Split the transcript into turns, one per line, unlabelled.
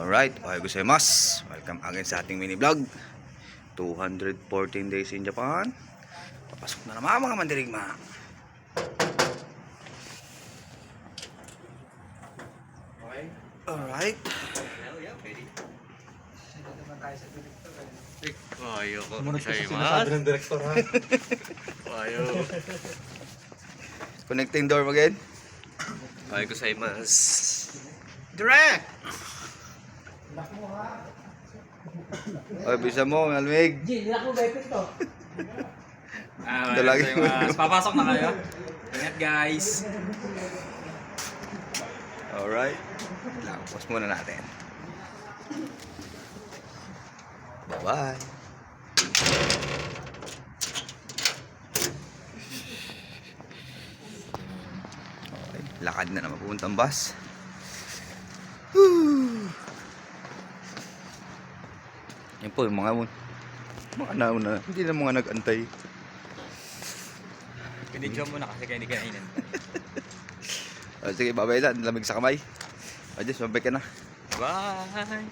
Alright, okay gozaimasu. Welcome again sa ating mini vlog. 214 days in Japan. Papasok na naman mga mandirigma. Alright.
Ayo ko.
Sumunod ka sa
Gozaimasu.
sinasabi ng direktor, ha?
Ayo.
Connecting door again.
Ayo gozaimasu.
Direct! Ay, bisa mo, malamig.
Nilak mo ba ito?
Dalagi.
Papasok na kayo. Ingat guys.
Alright. Lang, pause muna natin. Bye-bye. Okay, lakad na naman pupuntang bus. Woo! Yan po yung mga nauna, hindi na mga nag-antay.
Pinidyo mo na kasi kaya hindi kainin.
Sige, babay na, lamig sa kamay. Adios, mabay ka na.
Bye.